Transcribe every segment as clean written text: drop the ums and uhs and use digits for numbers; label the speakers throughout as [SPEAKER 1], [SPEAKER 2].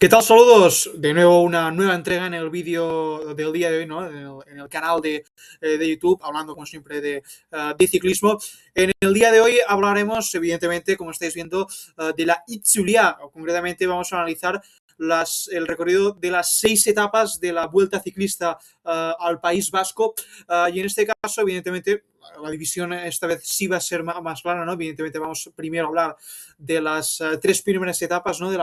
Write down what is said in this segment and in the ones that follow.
[SPEAKER 1] ¿Qué tal? Saludos. De nuevo una nueva entrega en el vídeo del día de hoy, ¿no? En el canal de YouTube, hablando como siempre de ciclismo. En el día de hoy hablaremos, evidentemente, como estáis viendo, de la Itzulia. Concretamente vamos a analizar el recorrido de las 6 etapas de la Vuelta Ciclista al País Vasco. Y en este caso, evidentemente, la división esta vez sí va a ser más clara, ¿no? Evidentemente vamos primero a hablar de las 3 primeras etapas, ¿no? De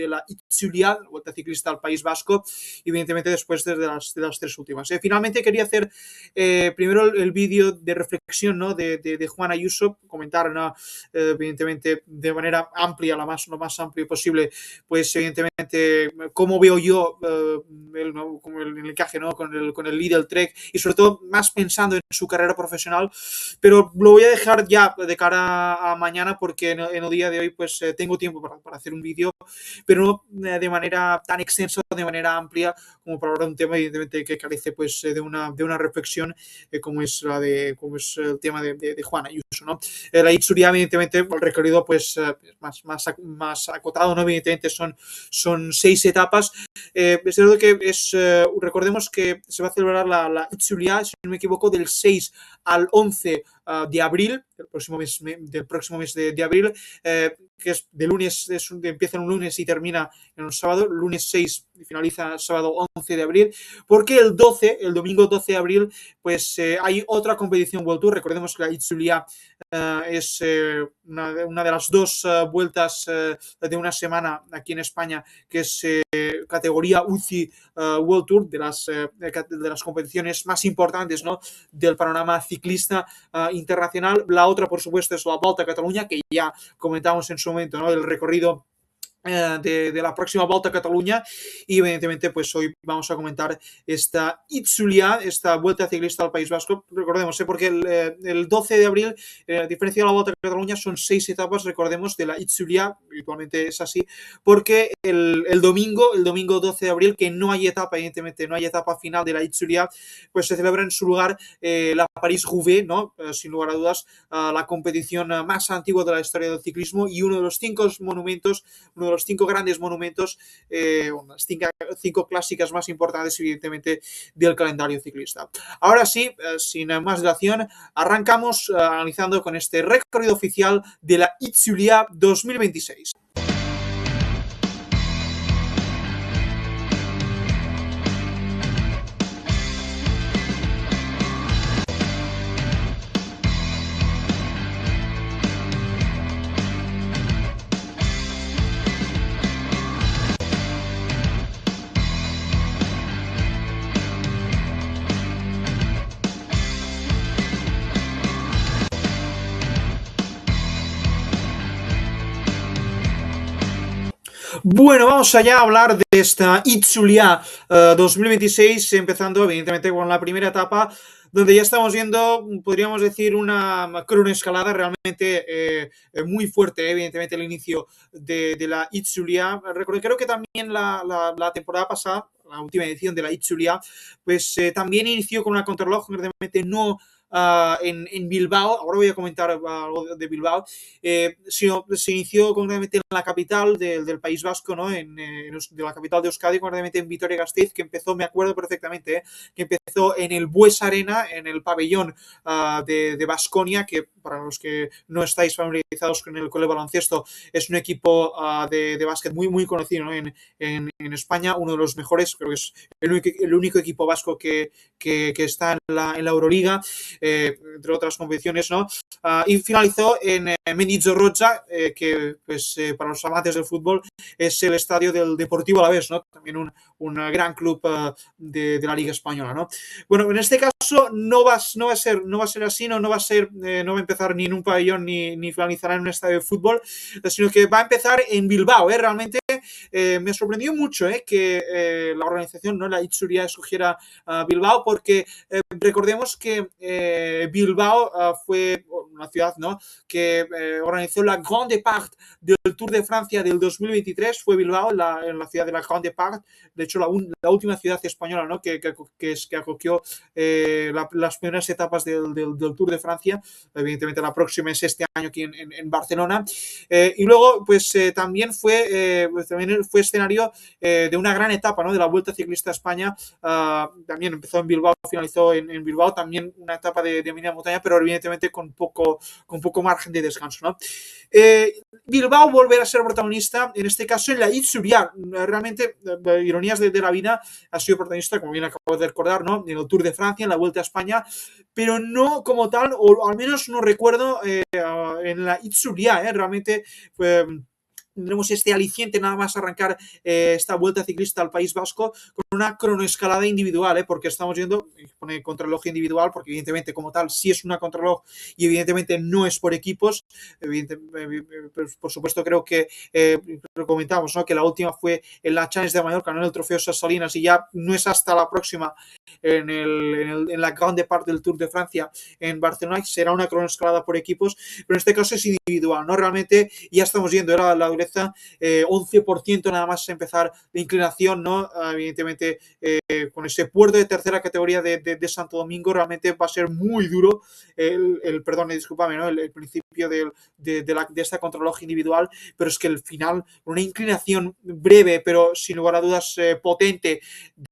[SPEAKER 1] la Itzulia, la Vuelta Ciclista al País Vasco, y evidentemente después de las 3 últimas. Finalmente quería hacer primero el vídeo de reflexión, ¿no? de Juan Ayuso, comentar, ¿no? Evidentemente de manera amplia, lo más amplio posible, pues evidentemente cómo veo yo ¿no? como el encaje, ¿no? con el Lidl Trek, y sobre todo más pensando en su carrera profesional, pero lo voy a dejar ya de cara a mañana, porque en el día de hoy pues tengo tiempo para hacer un vídeo, pero no de manera tan extensa, de manera amplia, como para hablar de un tema evidentemente que carece pues de una reflexión como es el tema de Juan Ayuso, ¿no? La Itzulia, evidentemente, el recorrido pues más acotado, ¿no? Evidentemente son 6 etapas. Es cierto que recordemos que se va a celebrar la Itzulia, si no me equivoco, del 6 al 11 de abril, del próximo mes de abril, que es de lunes, empieza un lunes y termina en un sábado, lunes 6 y finaliza el sábado 11 de abril, porque el domingo 12 de abril, pues hay otra competición World Tour. Recordemos que la Itzulia es una de las dos vueltas de una semana aquí en España, que es categoría UCI World Tour, de las competiciones más importantes, ¿no? Del panorama ciclista internacional. La otra, por supuesto, es la Volta a Cataluña, que ya comentamos en su momento, ¿no? El recorrido de la próxima Volta a Cataluña, y evidentemente pues hoy vamos a comentar esta Itzulia, esta Vuelta Ciclista al País Vasco. Recordemos, porque el 12 de abril, a diferencia de la Volta a Cataluña, son 6 etapas, recordemos, de la Itzulia. Habitualmente es así, porque el domingo 12 de abril, que no hay etapa, evidentemente no hay etapa final de la Itzulia, pues se celebra en su lugar la París-Roubaix, ¿no? Sin lugar a dudas, la competición más antigua de la historia del ciclismo, y uno de los 5 grandes monumentos, las 5 clásicas más importantes, evidentemente, del calendario ciclista. Ahora sí, sin más dilación, arrancamos analizando con este recorrido oficial de la Itzulia 2026. Bueno, vamos allá a hablar de esta Itzulia 2026, empezando evidentemente con la primera etapa, donde ya estamos viendo, podríamos decir, una cronoescalada realmente muy fuerte, evidentemente el inicio de la Itzulia. Creo que también la temporada pasada, la última edición de la Itzulia, pues también inició con una contrarreloj, concretamente no en Bilbao. Ahora voy a comentar algo de Bilbao, sino se inició concretamente en la capital del País Vasco, ¿no? De la capital de Euskadi, concretamente en Vitoria-Gasteiz, que empezó, me acuerdo perfectamente, que empezó en el Bues Arena, en el pabellón de Baskonia, que para los que no estáis familiarizados con el baloncesto, es un equipo de básquet muy conocido, ¿no? en España, uno de los mejores. Creo que es el único equipo vasco que está en la Euroliga, entre otras competiciones, ¿no? Y finalizó en Mendizorroza, que pues para los amantes del fútbol es el estadio del Deportivo Alavés, ¿no? También un gran club de la Liga Española, ¿no? Bueno, en este caso no va a ser así, no va a empezar ni en un pabellón ni finalizará en un estadio de fútbol, sino que va a empezar en Bilbao. Realmente me sorprendió mucho que la organización, ¿no? La Itzulia, escogiera Bilbao, porque recordemos que Bilbao fue una ciudad, ¿no? que organizó la Grande Part del Tour de Francia del 2023. Fue Bilbao, en la ciudad de la Grande Part, de hecho la última ciudad española, ¿no? que acogió las primeras etapas del Tour de Francia. Evidentemente evidentemente la próxima es este año aquí en Barcelona. Y luego, pues también pues, también fue escenario de una gran etapa, ¿no? De la Vuelta Ciclista a España. También empezó en Bilbao, finalizó en Bilbao, también una etapa de media montaña, pero evidentemente con poco margen de descanso, ¿no? Bilbao volverá a ser protagonista, en este caso en la Itzulia. Realmente, ironías de la vida, ha sido protagonista, como bien acabo de recordar, ¿no? En el Tour de Francia, en la Vuelta a España, pero no como tal, o al menos no recuerdo en la Itzulia, realmente tendremos este aliciente nada más arrancar esta Vuelta Ciclista al País Vasco con una cronoescalada individual, porque estamos yendo, pone contrarreloj individual, porque evidentemente como tal sí es una contrarreloj y evidentemente no es por equipos. Por supuesto creo que lo comentamos, ¿no? Que la última fue en la Challenge de Mallorca, no en el Trofeo Esas Salinas, y ya no es hasta la próxima en la grande parte del Tour de Francia en Barcelona, será una cronoescalada por equipos, pero en este caso es individual, ¿no? Realmente ya estamos viendo, era la dureza 11% nada más empezar de inclinación, ¿no? Evidentemente con ese puerto de tercera categoría de Santo Domingo realmente va a ser muy duro discúlpame, ¿no? El principio de esta contrarreloj individual, pero es que el final, una inclinación breve, pero sin lugar a dudas potente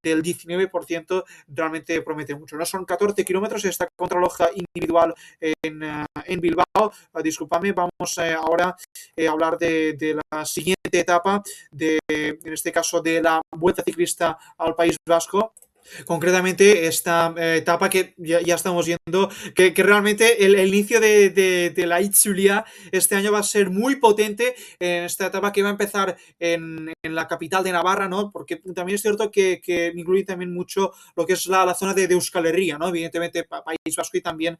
[SPEAKER 1] del 19%, realmente promete mucho, ¿no? Son 14 kilómetros esta contrarreloj individual en Bilbao. Discúlpame, vamos ahora a hablar de la siguiente etapa, en este caso de la Vuelta Ciclista al País Vasco. Concretamente esta etapa que ya estamos viendo que realmente el inicio de la Itzulia este año va a ser muy potente en esta etapa que va a empezar en la capital de Navarra, ¿no? Porque también es cierto que incluye también mucho lo que es la zona de Euskal Herria, ¿no? Evidentemente País Vasco y también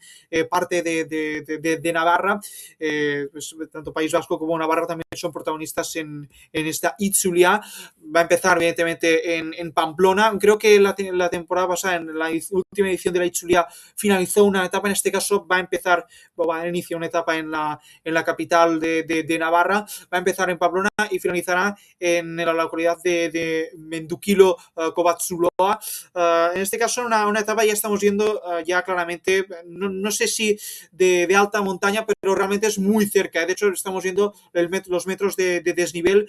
[SPEAKER 1] parte de Navarra, pues, tanto País Vasco como Navarra también son protagonistas en esta Itzulia. Va a empezar evidentemente en Pamplona. Creo que la temporada pasada, en la última edición de la Itzulia, finalizó una etapa. En este caso va a iniciar una etapa en la capital de Navarra. Va a empezar en Pamplona y finalizará en la localidad de Menduquilo, Covatzuloa. En este caso una etapa ya estamos viendo ya claramente, no sé si de alta montaña, pero realmente es muy cerca. De hecho, estamos viendo los metros de desnivel,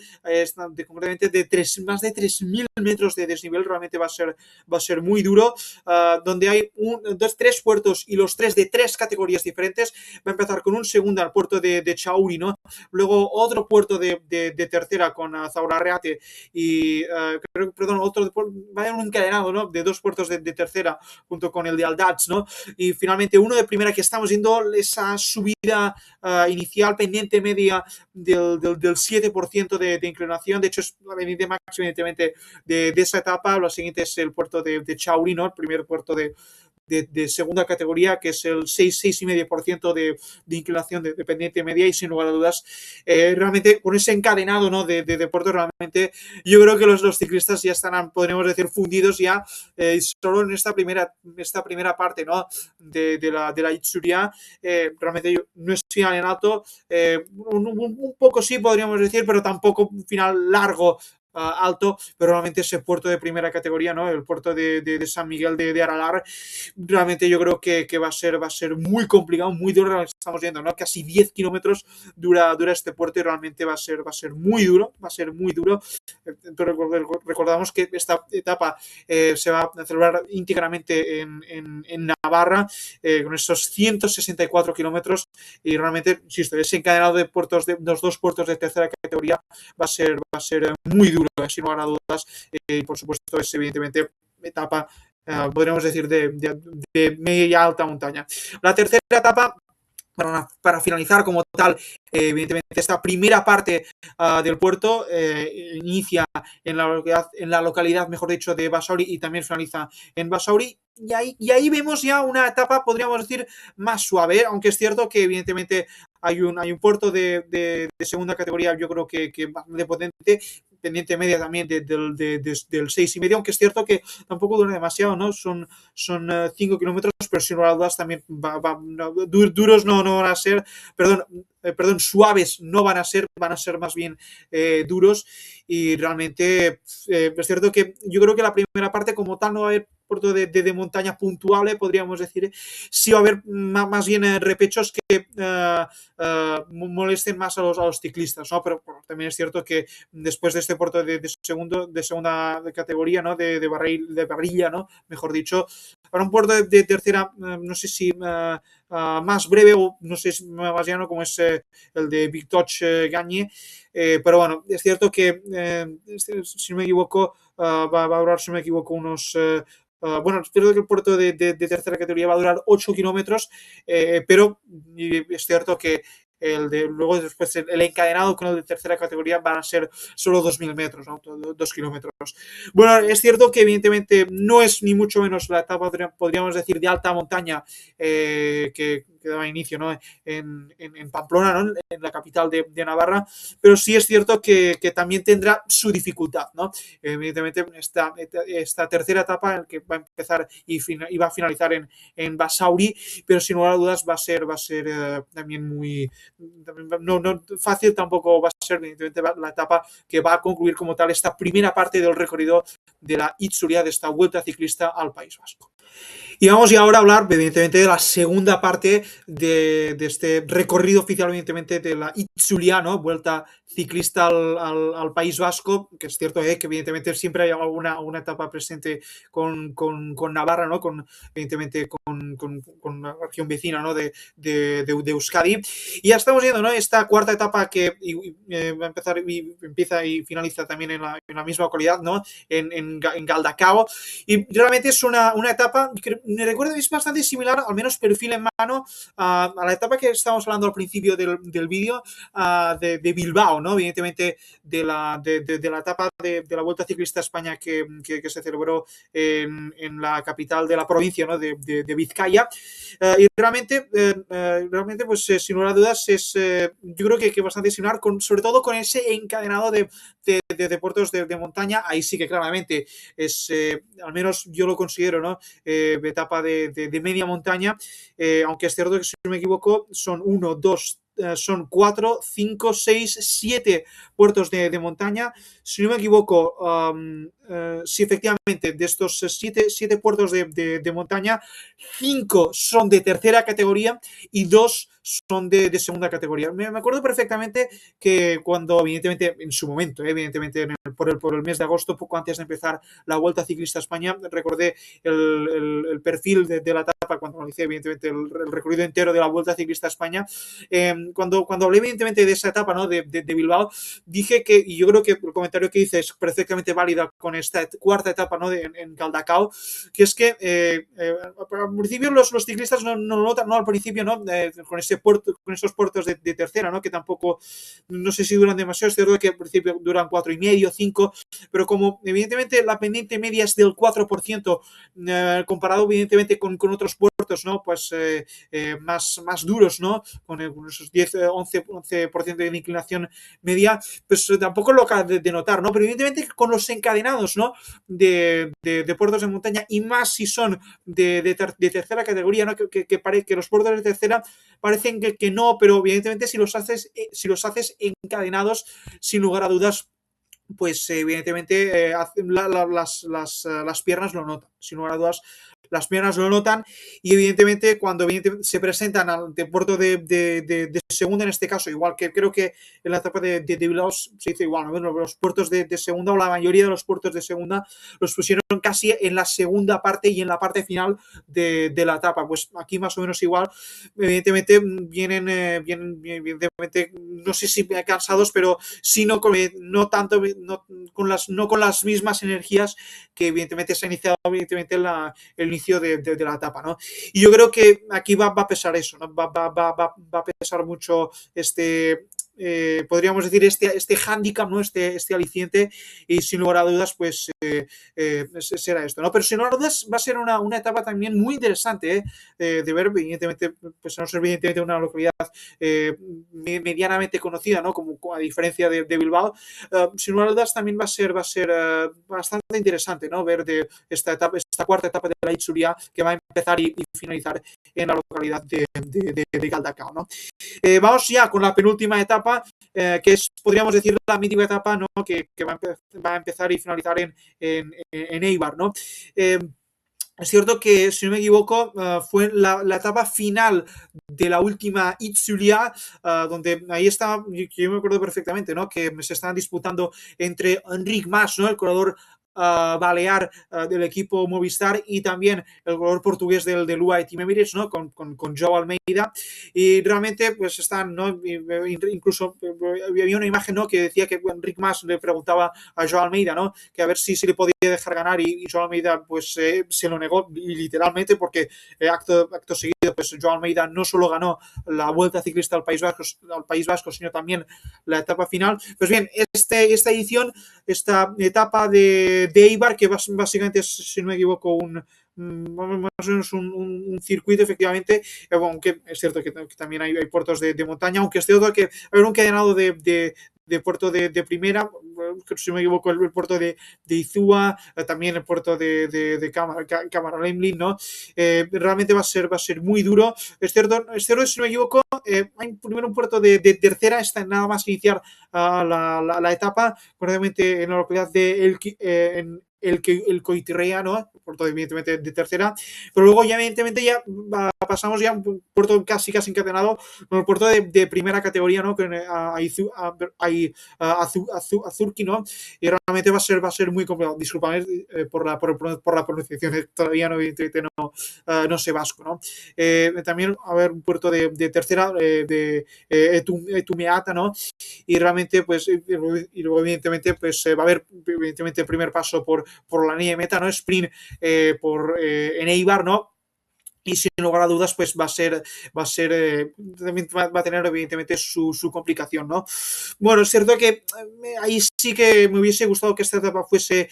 [SPEAKER 1] concretamente más de 3.000 metros de desnivel. Realmente va a ser muy duro, donde hay tres puertos y los tres de tres categorías diferentes. Va a empezar con un segundo al puerto de Chauri, ¿no? Luego otro puerto de tercera con Zaurarreate y otro va a haber un encadenado, ¿no? De dos puertos de tercera junto con el de Aldats, ¿no? Y finalmente uno de primera, que estamos viendo esa subida inicial pendiente media del 7% de inclinación. De hecho es la pendiente máxima evidentemente de esa etapa. Lo siguiente es el puerto de Chauri, ¿no? El primer puerto de segunda categoría, que es el 6,5% de inclinación de pendiente media, y sin lugar a dudas, realmente con ese encadenado, ¿no? de puertos, realmente yo creo que los ciclistas ya estarán, podríamos decir, fundidos ya solo en esta primera parte, ¿no? de la Itzulia. Realmente no es final en alto, un poco sí podríamos decir, pero tampoco un final largo, alto, pero realmente ese puerto de primera categoría, ¿no? El puerto de San Miguel de Aralar, realmente yo creo que va a ser muy complicado, muy duro. Estamos viendo, ¿no? Casi 10 kilómetros dura este puerto, y realmente va a ser muy duro, Entonces recordamos que esta etapa se va a celebrar íntegramente en Navarra, con esos 164 kilómetros, y realmente, insisto, ese encadenado de puertos, de los dos puertos de tercera categoría va a ser muy duro, sin lugar a dudas. Y por supuesto es evidentemente etapa, podríamos decir, de media y alta montaña. La tercera etapa, para finalizar como tal, evidentemente esta primera parte del puerto inicia en la localidad, mejor dicho, de Basauri, y también finaliza en Basauri. Y ahí vemos ya una etapa, podríamos decir, más suave, aunque es cierto que evidentemente hay un puerto de segunda categoría, yo creo que bastante potente, pendiente media también del 6,5, aunque es cierto que tampoco dura demasiado, ¿no? Son 5 kilómetros, pero sin lugar a dudas también duros no van a ser, suaves no van a ser, más bien duros. Y realmente es cierto que yo creo que la primera parte como tal no va a haber puerto de montaña puntuable, podríamos decir, sí va a haber más bien repechos que molesten más a los ciclistas, ¿no? Pero bueno, también es cierto que después de este puerto de segunda categoría, ¿no? De parrilla, ¿no? Mejor dicho, para un puerto de tercera, no sé si más breve o no sé si más llano como es el de Victoch Gagne, pero bueno, es cierto que si no me equivoco va a durar, si no me equivoco, unos bueno, espero que el puerto de tercera categoría va a durar 8 kilómetros, pero es cierto que luego después el encadenado con el de tercera categoría van a ser solo 2.000 metros, ¿no? 2 kilómetros. Bueno, es cierto que evidentemente no es ni mucho menos la etapa, podríamos decir, de alta montaña que daba inicio, ¿no? en Pamplona, ¿no? En la capital de Navarra, pero sí es cierto que también tendrá su dificultad, ¿no? Evidentemente esta tercera etapa en que va a empezar y va a finalizar en Basauri, pero sin lugar a dudas va a ser también muy no fácil, tampoco va a ser evidentemente la etapa que va a concluir como tal esta primera parte del recorrido de la Itzulia, de esta vuelta ciclista al País Vasco. Y vamos ya ahora a hablar, evidentemente, de la segunda parte de este recorrido oficial, evidentemente, de la Itzulia, ¿no? Vuelta ciclista al País Vasco, que es cierto que evidentemente siempre hay una etapa presente con Navarra, ¿no? Evidentemente con la región vecina, ¿no? de Euskadi. Y ya estamos viendo, ¿no? Esta cuarta etapa que va a empezar y empieza y finaliza también en la misma localidad, ¿no? En Galdacao. Y realmente es una etapa que me recuerda, es bastante similar, al menos perfil en mano, a la etapa que estábamos hablando al principio del vídeo de Bilbao, ¿no? Evidentemente de la etapa de la Vuelta Ciclista a España que se celebró en la capital de la provincia, ¿no? de Vizcaya. Y realmente, pues sin lugar a dudas, yo creo que bastante similar, sobre todo con ese encadenado de puertos de montaña. Ahí sí que claramente es, al menos yo lo considero, ¿no? Etapa de media montaña, aunque es cierto que si no me equivoco son 1, 2, son 4, 5, 6, 7 puertos de montaña. Si no me equivoco, sí, efectivamente, de estos 7 puertos de montaña, 5 son de tercera categoría y 2 son de segunda categoría. Me acuerdo perfectamente que cuando, evidentemente, en su momento, evidentemente por el mes de agosto, poco antes de empezar la Vuelta Ciclista a España, recordé el perfil de la etapa cuando analicé, evidentemente, el recorrido entero de la Vuelta Ciclista a España. Cuando hablé, evidentemente, de esa etapa, ¿no? de Bilbao, dije que, y yo creo que el comentario que hice es perfectamente válida con esta cuarta etapa, ¿no? en Galdacao, que es que al principio los ciclistas no notan, no al principio, ¿no? Con esos puertos de tercera, ¿no? Que tampoco, no sé si duran demasiado, es cierto que al principio duran 4,5, 5, pero como evidentemente la pendiente media es del 4%, comparado evidentemente con otros puertos, ¿no? Pues más duros, ¿no? Con esos 10, 11% de inclinación media, pues tampoco lo acaba de notar, ¿no? Pero evidentemente con los encadenados, ¿no? De puertos de montaña, y más si son de tercera categoría, ¿no? Que los puertos de tercera parecen que no, pero evidentemente si los haces encadenados, sin lugar a dudas, pues evidentemente las piernas lo notan, sin lugar a dudas. Las piernas lo notan, y evidentemente cuando se presentan al puerto de segunda, en este caso, igual que creo que en la etapa de Bilbao se dice igual, ¿no? Los puertos de segunda, o la mayoría de los puertos de segunda, los pusieron casi en la segunda parte y en la parte final de la etapa. Pues aquí más o menos igual, evidentemente vienen evidentemente, no sé si cansados, pero sí no tanto, no con las mismas energías que evidentemente se ha iniciado evidentemente el inicio de la etapa, ¿no? Y yo creo que aquí va a pesar eso, ¿no? Va a pesar mucho podríamos decir este hándicap, ¿no? Este aliciente, y sin lugar a dudas, pues será esto, ¿no? Pero sin lugar a dudas va a ser una etapa también muy interesante, de ver, evidentemente, pues no ser evidentemente una localidad medianamente conocida, ¿no? Como a diferencia de Bilbao. Sin lugar a dudas también va a ser bastante interesante, ¿no? Ver de esta cuarta etapa de la Itzulia, que va a empezar y finalizar en la localidad de Galdacao, ¿no? Vamos ya con la penúltima etapa, que es, podríamos decir, la mítica etapa, ¿no? que va a empezar y finalizar en Eibar, ¿no? es cierto que, si no me equivoco, fue la etapa final de la última Itzulia, donde ahí estaba, yo me acuerdo perfectamente, ¿no? Que se estaban disputando entre Enric Mas, ¿no? El corredor balear del equipo Movistar, y también el corredor portugués del UAE Team Emirates, ¿no? Con Joao Almeida, y realmente pues están, ¿no? Incluso había una imagen, ¿no? Que decía que Enric Mas le preguntaba a Joao Almeida, ¿no? Que a ver si se le podía dejar ganar, y Joao Almeida pues se lo negó literalmente, porque acto seguido pues Joao Almeida no solo ganó la Vuelta Ciclista al País Vasco, sino también la etapa final. Pues bien, esta edición, esta etapa de Eibar, que básicamente es, si no me equivoco, más o menos un circuito, efectivamente, aunque es cierto que también hay puertos de montaña, aunque es cierto que hay un encadenado de puerto de primera, si no me equivoco, el puerto de Izúa, también el puerto de Camaralem, ¿no? Realmente va a ser muy duro. Es cierto, si no me equivoco, hay primero un puerto de tercera, está nada más iniciar la etapa, concretamente en la localidad de el Coitirrea, ¿no? Puerto evidentemente de tercera, pero luego ya evidentemente ya pasamos ya a un puerto casi encadenado con el puerto de primera categoría, ¿no? Azurki, ¿no? Y realmente va a ser muy complicado. Disculpad por la pronunciación, todavía no, evidentemente no sé vasco, ¿no? También a ver un puerto de tercera, de Etumeata, ¿no? Y realmente pues y luego evidentemente pues va a haber evidentemente el primer paso por la línea de meta, ¿no? Sprint en Eibar, ¿no? Y sin lugar a dudas, pues también va a tener evidentemente su complicación, ¿no? Bueno, es cierto que ahí sí que me hubiese gustado que esta etapa fuese,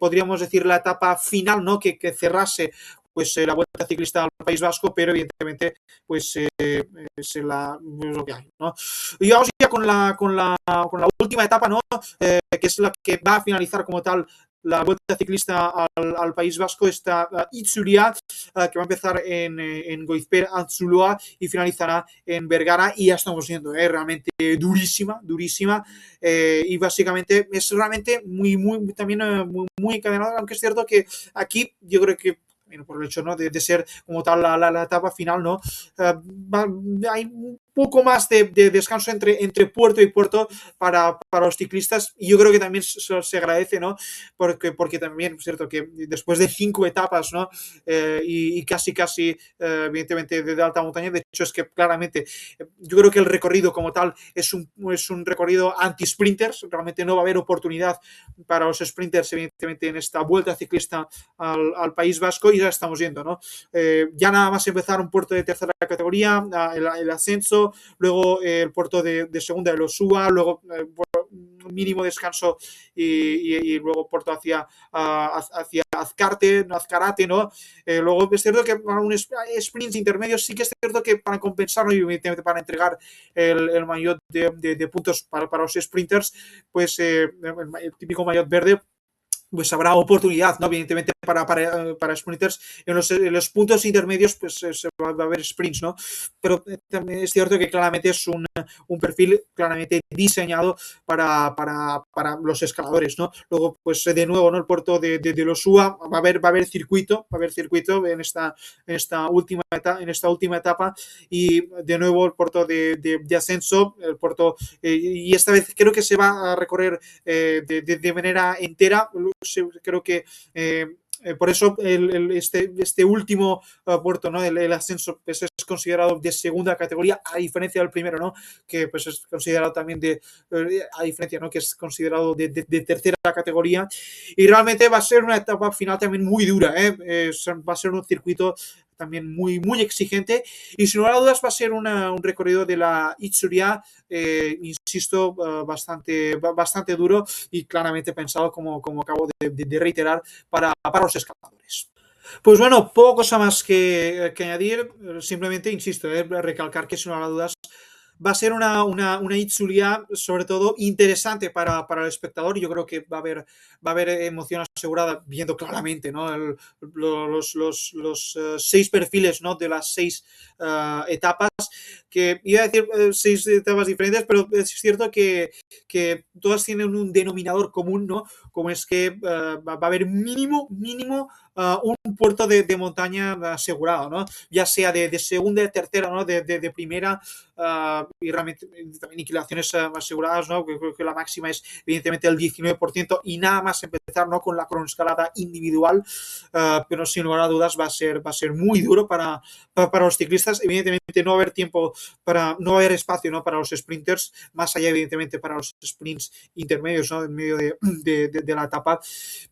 [SPEAKER 1] podríamos decir, la etapa final, ¿no? Que cerrase pues la Vuelta Ciclista al País Vasco, pero evidentemente pues es lo que hay, ¿no? Y vamos ya con la última etapa, ¿no? Que es la que va a finalizar como tal la Vuelta Ciclista al País Vasco, esta Itzulia, que va a empezar en Goizper, Antzuloa, y finalizará en Vergara, y ya estamos viendo, realmente durísima, y básicamente es realmente también muy encadenada, aunque es cierto que aquí yo creo que por el hecho, ¿no? de ser como tal la etapa final, ¿no? Hay un poco más de descanso entre puerto y puerto para los ciclistas, y yo creo que también se agradece, ¿no? Porque también es cierto que después de 5 etapas, ¿no? Y casi, evidentemente, de alta montaña, de hecho es que claramente yo creo que el recorrido como tal es un recorrido anti-sprinters, realmente no va a haber oportunidad para los sprinters, evidentemente, en esta Vuelta Ciclista al País Vasco, y ya estamos yendo, ¿no? Ya nada más empezar un puerto de tercera categoría, el ascenso, luego el puerto de segunda, el Osúa, luego un mínimo descanso, y luego puerto hacia Azcárate, ¿no? Luego es cierto que para un sprints intermedios sí que es cierto que para compensarlo y evidentemente para entregar el maillot de puntos para los sprinters, pues el típico maillot verde, pues habrá oportunidad, ¿no? Evidentemente para sprinters en los puntos intermedios, pues se va a haber sprints, ¿no? Pero también es cierto que claramente es un perfil claramente diseñado para los escaladores, ¿no? Luego, pues de nuevo, ¿no? El puerto de Losúa va a haber circuito en esta última etapa, y de nuevo el puerto de ascenso, el puerto, y esta vez creo que se va a recorrer de manera entera. Creo que por eso este último puerto, ¿no? El ascenso, pues, es considerado de segunda categoría, a diferencia del primero, ¿no? Que pues es considerado también a diferencia, ¿no? Que es considerado de tercera categoría, y realmente va a ser una etapa final también muy dura, va a ser un circuito también muy exigente, y sin lugar a dudas va a ser un recorrido de la Itzulia, insisto, bastante duro, y claramente pensado, como acabo de reiterar, para los escaladores. Pues bueno, poca cosa más que añadir, simplemente insisto, recalcar que sin lugar a dudas va a ser una Itzulia, sobre todo, interesante para el espectador. Yo creo que va a haber emoción asegurada, viendo claramente, ¿no? Los 6 perfiles, ¿no? De las 6 etapas, que iba a decir 6 etapas diferentes, pero es cierto que todas tienen un denominador común, ¿no? Como es que va a haber mínimo un puerto de montaña asegurado, ¿no? Ya sea de segunda, de tercera, ¿no? De primera, y realmente también aniquilaciones aseguradas, ¿no? Creo que la máxima es evidentemente el 19% y nada más empezar, ¿no? Con la cronoescalada individual, pero sin lugar a dudas va a ser muy duro para los ciclistas. Evidentemente no va a haber tiempo no va a haber espacio, ¿no? Para los sprinters, más allá evidentemente para los sprints intermedios, ¿no? En medio de la etapa,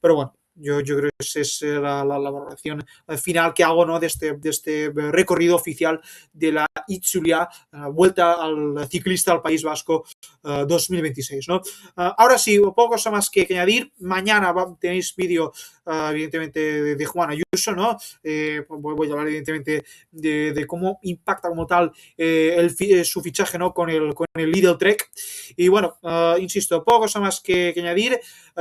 [SPEAKER 1] pero bueno. Yo creo que esa es la valoración final que hago, ¿no? De este recorrido oficial de la Itzulia, vuelta al ciclista al País Vasco 2026, ¿no? Ahora sí, poco cosa más que añadir. Mañana tenéis vídeo, evidentemente, de Juan Ayuso, ¿no? Voy a hablar, evidentemente, de cómo impacta como tal su fichaje, ¿no? Con el Lidl Trek. Y bueno, insisto, poco cosa más que añadir.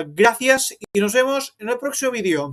[SPEAKER 1] Gracias y nos vemos en el próximo vídeo.